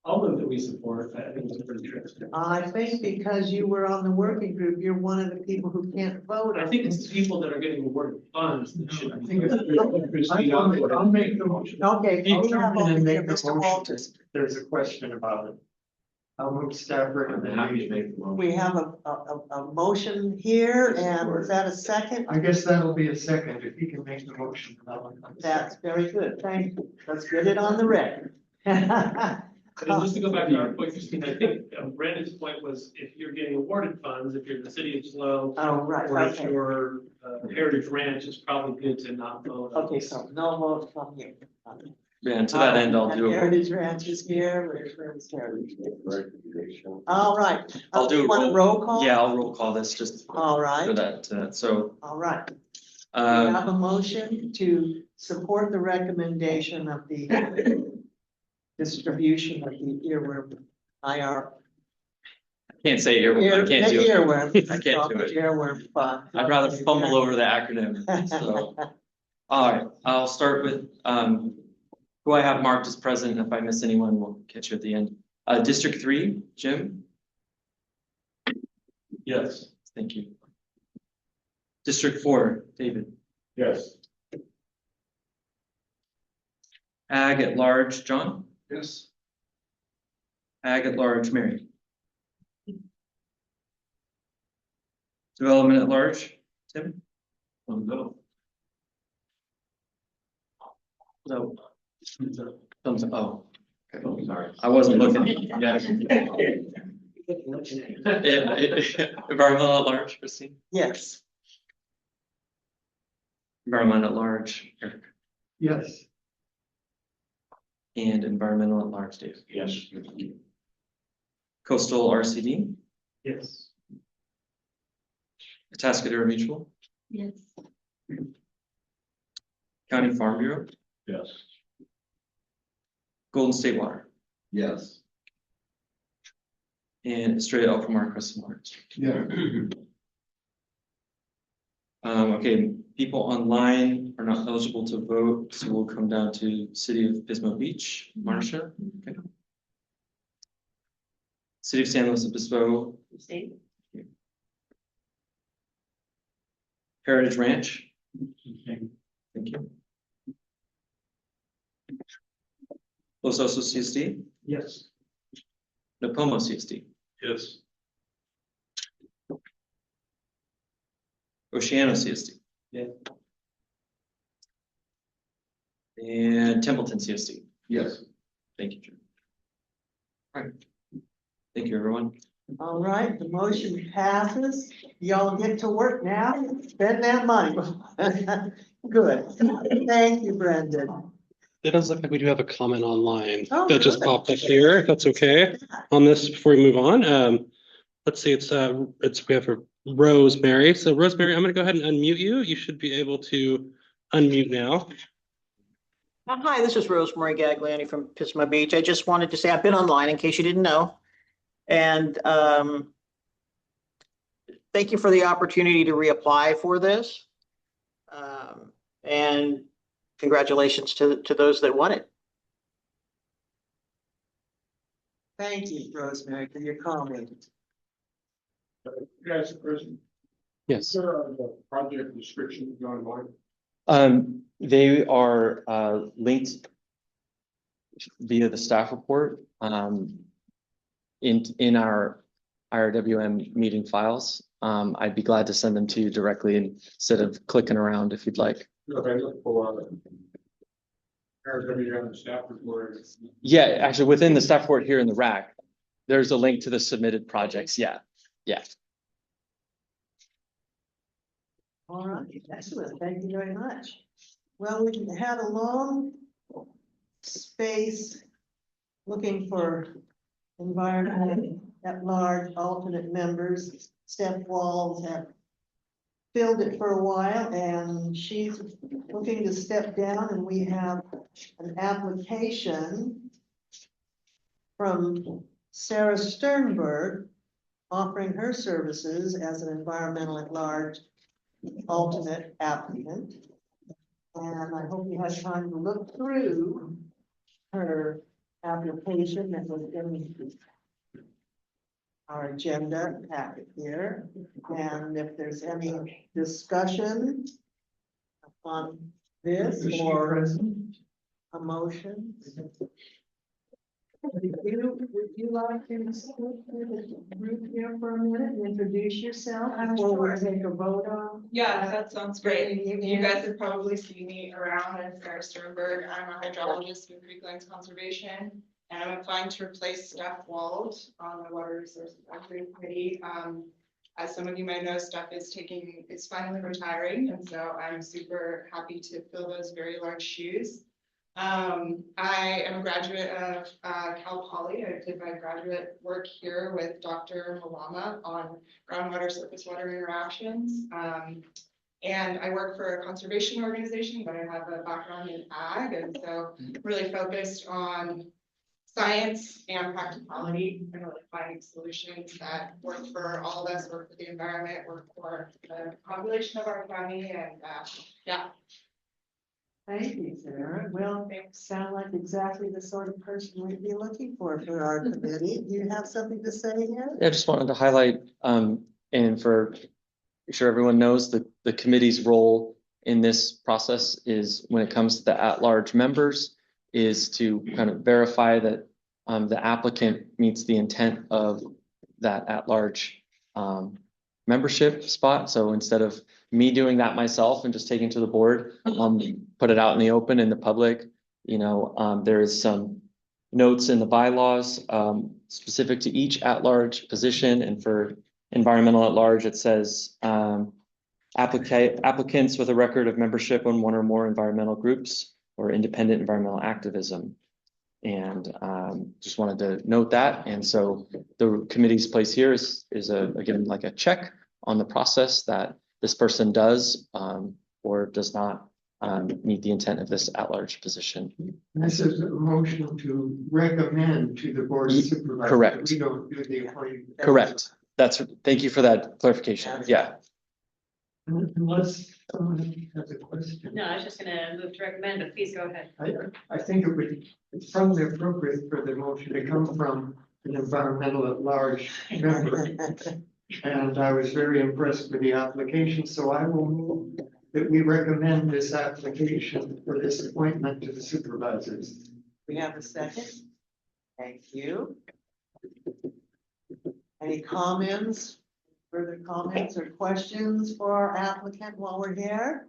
I'll move that we support. I think it's pretty interesting. I think because you were on the working group, you're one of the people who can't vote. I think it's the people that are getting awarded funds that should. I think I'll make the motion. Okay, I'll we have jump in over and here, make the Mr. motion. Walters. There's a question about it. I'll move staff recommendation. We have a motion here, and was that a second? I guess that'll be a second if he can make the motion. That's very good, thank you. Let's get it on the record. And just to go back to our point, Christine, I think Brandon's point was if you're getting awarded funds, if you're the city of SLO. Oh, right, Or if okay. you're Heritage Ranch, it's probably good to not vote. on Okay, this. so no vote from you. yeah, and to that end, I'll do. Heritage Ranch is here, where's Heritage? All right. I'll do a Want roll call? Yeah, I'll roll call this just All right. for that. So All right. We have uh, a motion to support the recommendation of the distribution of the earworm IR. I can't say earworm. I can't do it. Earworm. I can't do it. Earworm fund. I'd rather fumble over the acronym. So, all right, I'll start with who I have marked as present. If I miss anyone, we'll catch you at the end. District 3, Jim. Yes. Thank you. District 4, David. Yes. Ag at large, John. Yes. Ag at large, Mary. Development at large, Tim. No. No. Thumbs up. Oh, okay. Oh, sorry. I wasn't looking. Yeah. Environmental at large, Christine. Yes. Environment at large, Eric. Yes. And environmental at large, Dave. Yes. Coastal RCD, Yes. Atascadero Mutual, Yes. County Farm Bureau, Yes. Golden State Water, Yes. and Estrella Alcomar Crescent Water. Yeah. Okay, people online are not eligible to vote, so we'll come down to City of Pismo Beach, Marcia. Okay. City of San Luis Obispo, Heritage Ranch. Thank you. Los Osos CSD, Yes. Napomo CSD, Yes. Oceano CSD. Yeah. And Templeton CSD. Yes. Thank you, Jim. All right. Thank you, everyone. All right, the motion passes. Y'all get to work now. Spend that money. Good. Thank you, Brendan. It does look like we do have a comment online Oh, that just good. popped up here, if that's okay, on this before we move on. Let's see, we have a Rosemary. So Rosemary, I'm gonna go ahead and unmute you. You should be able to unmute now. Hi, this is Rosemary Gagliani from Pismo Beach. I just wanted to say I've been online in case you didn't know. And thank you for the opportunity to reapply for this. And congratulations to those that won it. Thank you, Rosemary, for your comment. Yes, President. Yes. Is there a project description online? They are linked via the staff report in our IRWM meeting files. I'd be glad to send them to you directly instead of clicking around if you'd like. Okay, look for RWM staff report. Yeah, actually within the staff report here in the RAC, there's a link to the submitted projects. Yeah, yeah. All right, excellent. Thank you very much. Well, we had a long space looking for environment at large alternate members. Steph Walls have filled it for a while and she's looking to step down, and we have an application from Sarah Sternberg offering her services as an environmental at large alternate applicant. And I hope you had time to look through her application that was in our agenda packet here. And if there's any discussion on this or a motion. Would you like to sit with the group here for a minute and introduce yourself before we take a vote on? Yeah, that sounds great. You guys have probably seen me around as Sarah Sternberg. I'm a hydrologist with Creeklands Conservation, and I'm applying to replace Steph Wald on the Water Resources Advisory Committee. As some of you might know, Steph is finally retiring, and so I'm super happy to fill those very large shoes. I am a graduate of Cal Poly. I did my graduate work here with Dr. Malama on groundwater surface water interactions. And I work for a conservation organization, but I have a background in ag, and so really focused on science and practicality and really finding solutions that work for all of us, work for the environment, work for the population of our county, and yeah. Thank you, Sarah. Well, they sound like exactly the sort of person we'd be looking for our committee. Do you have something to say here? I just wanted to highlight, and for sure everyone knows the committee's role in this process is when it comes to the at-large members is to kind of verify that the applicant meets the intent of that at-large membership spot. So instead of me doing that myself and just taking to the board, put it out in the open in the public. You know, there is some notes in the bylaws specific to each at-large position, and for environmental at large, it says applicants with a record of membership on one or more environmental groups or independent environmental activism. And just wanted to note that. And so the committee's place here is again like a check on the process that this person does or does not meet the intent of this at-large position. This is a motion to recommend to the board of supervisors. Correct. We don't do the appointing. Correct. Thank you for that clarification. Yeah. Unless someone has a question. No, I was just gonna move to recommend, but please go ahead. I think it's probably appropriate for the motion to come from an environmental at large member. And I was very impressed with the application, so I will move that we recommend this application for this appointment to the supervisors. We have a second. Thank you. Any comments, further comments or questions for our applicant while we're here?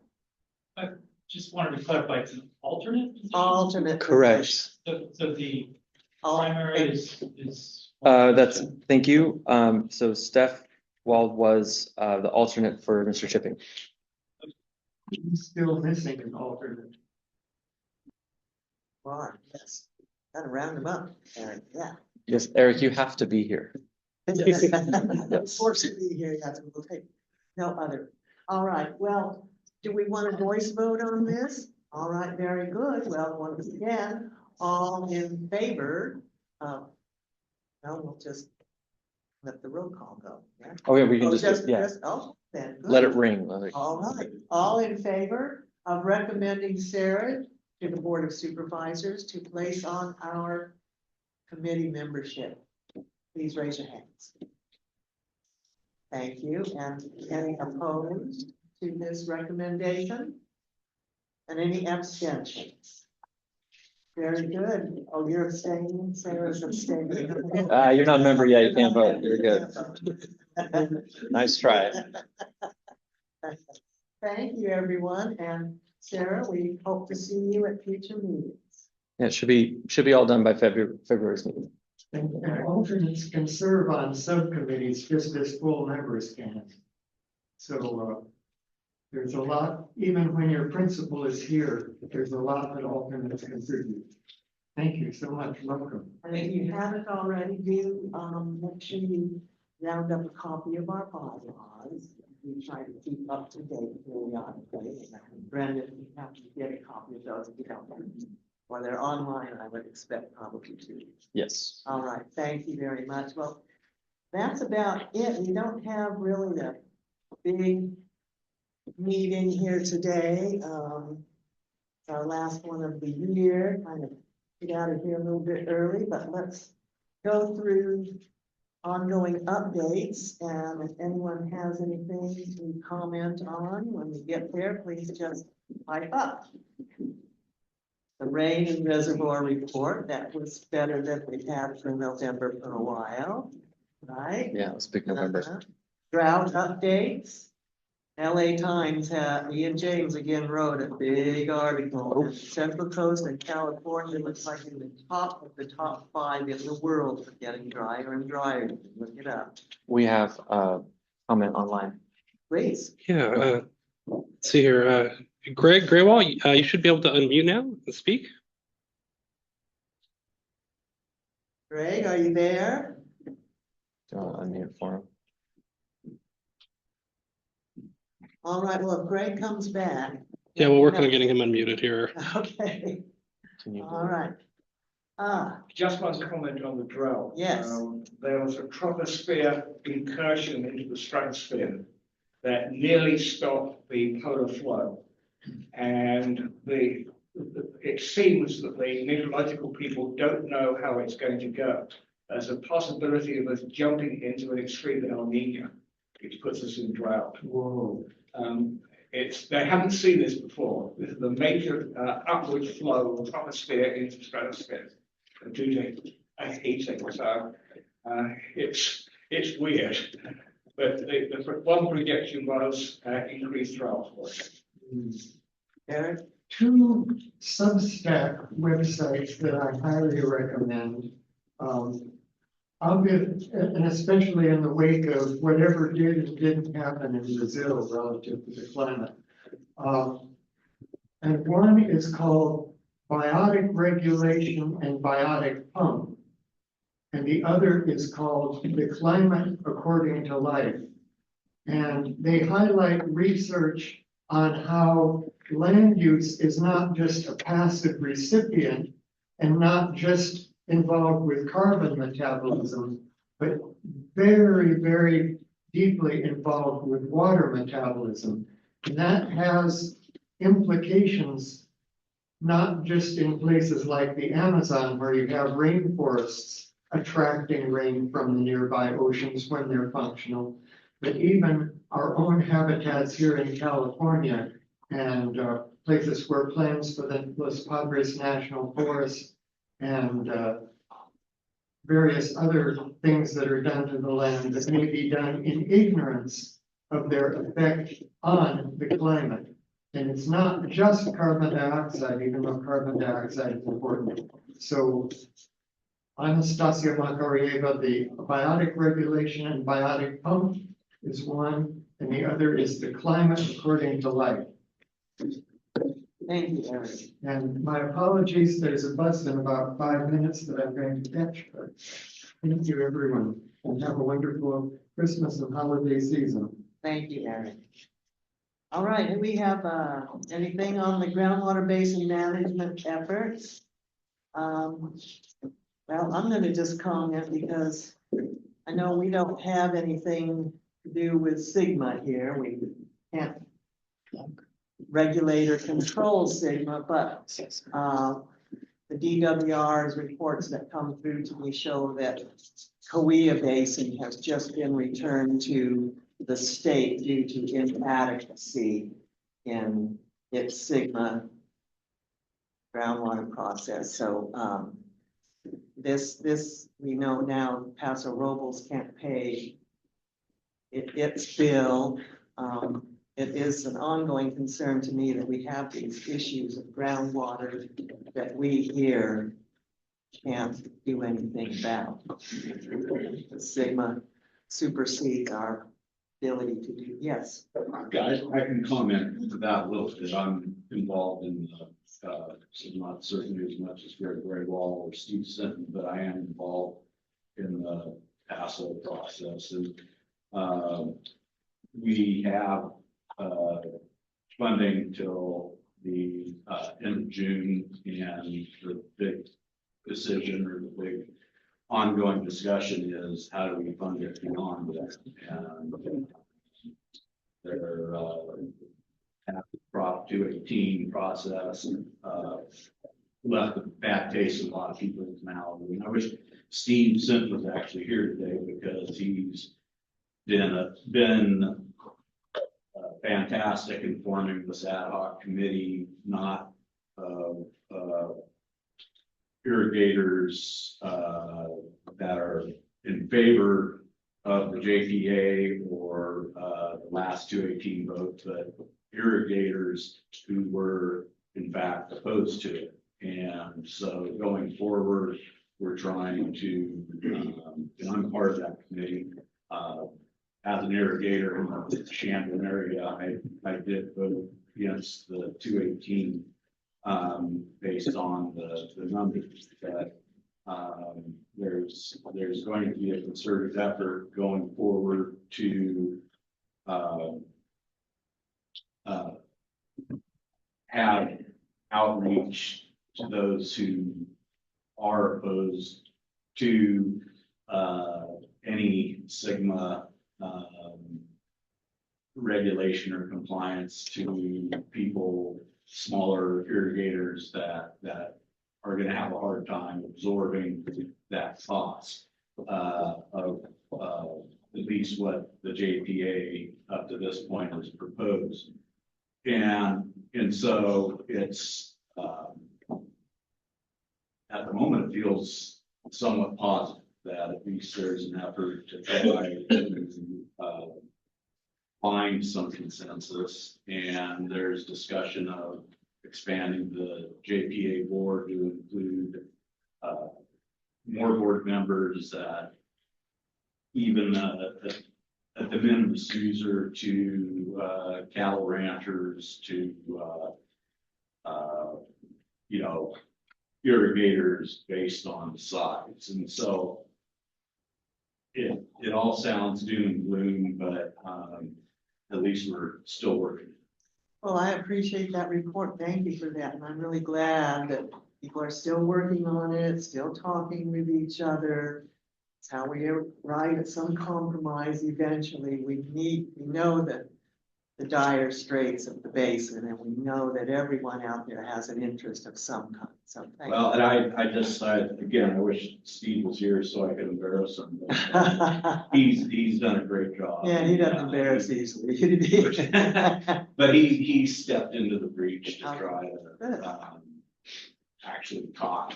I just wanted to clarify, it's an alternate position? Alternate. Correct. So the primary is. Thank you. So Steph Wald was the alternate for Mr. Chipping. He's still missing an alternate. Right, yes. Gotta round them up, Eric, yeah. Yes, Eric, you have to be here. Forced to be here, that's okay. No other. All right, well, do we want a voice vote on this? All right, very good. Well, once again, all in favor of, no, we'll just let the roll call go. Yeah? Oh, yeah, we can Oh, just, yeah, oh, then. good. let it ring. let it- All right, all in favor of recommending Sarah to the Board of Supervisors to place on our committee membership? Please raise your hands. Thank you. And any opposed to this recommendation? And any abstentions? Very good. Oh, you're abstaining, Sarah's abstaining. You're not a member yet, you can't vote, you're good. Nice try. Thank you, everyone, and Sarah, we hope to see you at future meetings. Yeah, it should be all done by February's meeting. And alternates can serve on subcommittees just as full members can. So, there's a lot, even when your principal is here, there's a lot that alternates contribute. Thank you so much, welcome. And if you haven't already, do, make sure you round up a copy of our bylaws. We try to keep up to date periodically. Brenda, you have to get a copy of those if you don't. Or they're online, I would expect probably too. Yes. All right, thank you very much. Well, that's about it. We don't have really a big meeting here today. It's our last one of the year, kind of get out of here a little bit early, but let's go through ongoing updates. And if anyone has anything to comment on when we get there, please just pipe up. The rain and reservoir report, that was better than we had for November for a while, right? Yeah, let's pick November. Drought updates. LA Times Ian James again wrote a big article. Central Coast and California looks like in the top of the top 5 in the world for getting drier and drier. Look it up. We have comment online. Please. Yeah, let's see here. Greg Graywall, you should be able to unmute now and speak. Greg, are you there? Do you want to unmute for him? All right, well, if Greg comes back. Yeah, we'll work on getting him unmuted here. Okay. All right. Just want to comment on the drought. Yes. There was a troposphere incursion into the stratosphere that nearly stopped the polar flow. And it seems that the meteorological people don't know how it's going to go. There's a possibility of us jumping into an extreme El Nino, which puts us in drought. Whoa. They haven't seen this before. This is the major upward flow of troposphere into the stratosphere due to heating. So it's weird. But the one projection was increased drought. Eric? 2 Substack websites that I highly recommend. And especially in the wake of whatever did and didn't happen in Brazil relative to the climate. And one is called Biotic Regulation and Biotic Pump. And the other is called The Climate According to Life. And they highlight research on how land use is not just a passive recipient and not just involved with carbon metabolism, but very, very deeply involved with water metabolism. And that has implications not just in places like the Amazon, where you have rainforests attracting rain from the nearby oceans when they're functional, but even our own habitats here in California and places where plans for the Los Padres National Forest and various other things that are done to the land that may be done in ignorance of their effect on the climate. And it's not just carbon dioxide, even though carbon dioxide is important. So Anastasia Makarieva, the biotic regulation and biotic pump is one, and the other is the climate according to life. Thank you, Eric. And my apologies, there's a bus in about 5 minutes that I'm going to catch. But thank you, everyone, and have a wonderful Christmas and holiday season. Thank you, Eric. All right, and we have, anything on the groundwater basin management efforts? Well, I'm gonna just comment because I know we don't have anything to do with Sigma here. We can't regulate or control Sigma, but, the DWR's reports that come through to me show that Kaweah Basin has just been returned to the state due to inadequacy in its Sigma groundwater process. So, this, we know now Paso Robles can't pay its bill. It is an ongoing concern to me that we have these issues of groundwater that we here can't do anything about. The Sigma supersedes our ability to do, yes. Guys, I can comment to that a little bit. I'm involved in not certainly as much as Greg Graywall or Steve Sinton, but I am involved in the Paso process. And we have funding till the end of June, and the big decision or the big ongoing discussion is how do we fund it beyond that? And they're at the Prop 218 process left a bad taste in a lot of people's mouths. And I wish Steve Sinton was actually here today because he's been fantastic in forming this ad hoc committee, not irrigators that are in favor of the JPA or the last 218 votes, but irrigators who were in fact opposed to it. And so going forward, we're trying to, and I'm part of that committee, as an irrigator in the Shandon area, I did vote against the 218 based on the numbers that there's going to be a concerted effort going forward to have outreach to those who are opposed to any Sigma regulation or compliance to people, smaller irrigators that are going to have a hard time absorbing that cost of at least what the JPA up to this point has proposed. And so it's at the moment it feels somewhat positive that at least there's an effort to try to find some consensus, and there's discussion of expanding the JPA board to include more board members that even a de minimis user to cattle ranchers to irrigators based on size. And so it all sounds doom and gloom, but at least we're still working. Well, I appreciate that report. Thank you for that. And I'm really glad that people are still working on it, still talking with each other. It's how we arrive at some compromise eventually. We know that the dire straits of the basin, and we know that everyone out there has an interest of some kind. So thank you. Well, and I wish Steve was here so I could embarrass him. But, he's done a great job. Yeah, he doesn't embarrass easily. But he stepped into the breach to try to actually talk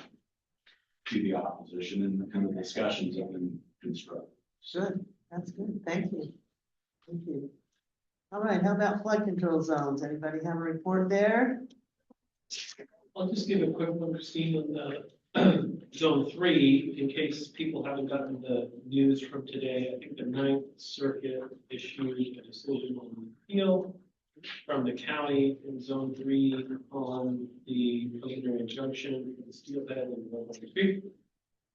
to the opposition, and the kind of discussions have been constructive. Good, that's good. Thank you. Thank you. All right, how about flood control zones? Anybody have a report there? I'll just give a quick one, Christine, on the zone 3, in case people haven't gotten the news from today. I think the 9th Circuit issued a decision on appeal from the county in zone 3 on the preliminary injunction for the steelhead and the Creek.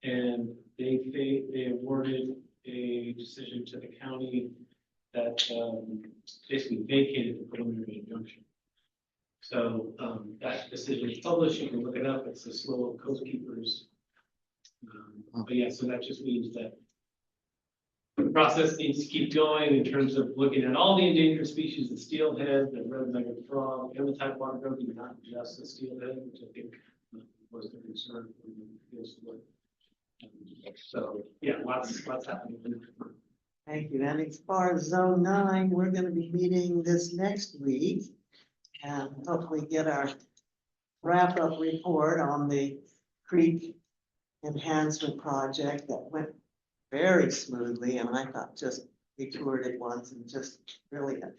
And they awarded a decision to the county that basically vacated the preliminary injunction. So that decision is published, you can look it up, it's the Slow Coast Keepers. But yeah, so that just means that the process needs to keep going in terms of looking at all the endangered species, the steelhead, the red-legged frog, and the tidewater goby, not just the steelhead, which I think was the concern for this one. So, yeah, lots happening. Thank you. And as far as Zone 9, we're gonna be meeting this next week and hopefully get our wrap-up report on the creek enhancement project that went very smoothly, and I thought just, we toured it once and just really a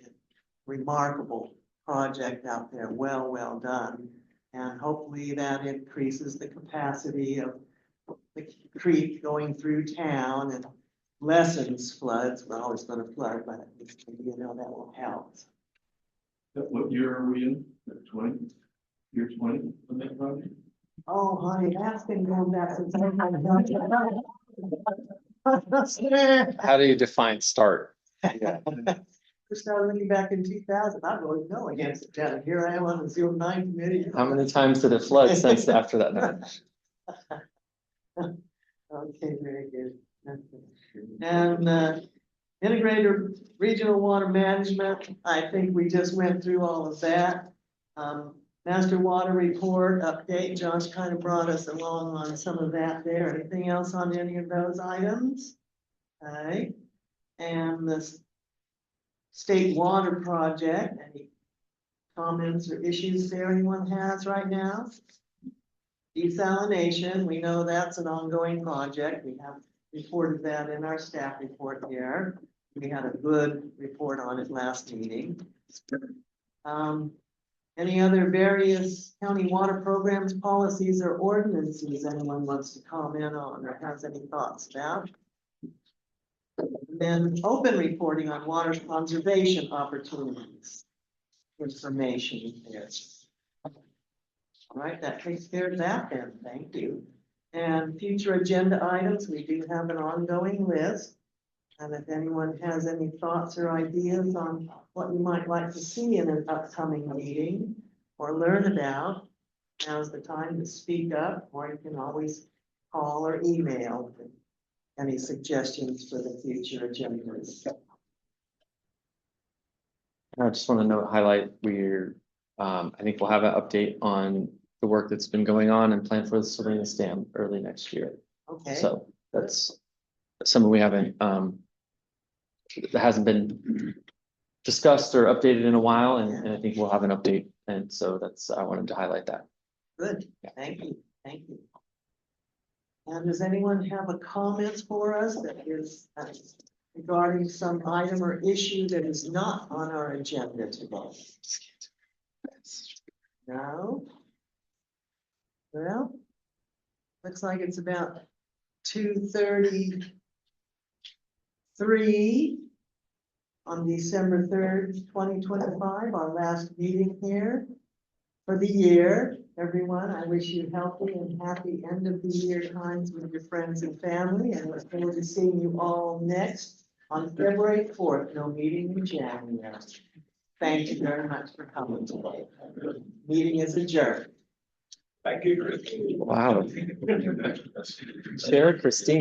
remarkable project out there, well done. And hopefully that increases the capacity of the creek going through town and lessens floods. We're always gonna flood, but you know, that will help. What year are we in? 20? Year 20 on that project? Oh, honey, that's been going back since I How do you define start? We started looking back in 2000. I really know against it down here. I am on the 09 committee. How many times did it flood since after that night? Okay, very good. And integrated regional water management, I think we just went through all of that. Master water report update, Josh kind of brought us along on some of that there. Anything else on any of those items? Okay, and the state water project, any comments or issues there anyone has right now? Desalination, we know that's an ongoing project. We have reported that in our staff report here. We had a good report on it last meeting. Any other various county water programs, policies, or ordinances anyone wants to comment on or has any thoughts about? And then open reporting on water conservation opportunities. Information there. All right, that takes care of that then, thank you. And future agenda items, we do have an ongoing list. And if anyone has any thoughts or ideas on what you might like to see in an upcoming meeting or learn about, now's the time to speak up, or you can always call or email with any suggestions for the future agendas. I just want to highlight, I think we'll have an update on the work that's been going on and plan for the Salinas Dam early next year. Okay. So that's something we haven't, that hasn't been discussed or updated in a while, and I think we'll have an update. And so I wanted to highlight that. Good, thank you, thank you. And does anyone have a comment for us that is regarding some item or issue that is not on our agenda today? No? Well, looks like it's about 2:33 on December 3rd, 2025, our last meeting here for the year. Everyone, I wish you healthy and happy end of the year times with your friends and family, and look forward to seeing you all next on February 4th. No meeting in January. Thank you very much for coming today. Meeting is adjourned. Thank you. Wow. Chair Christine.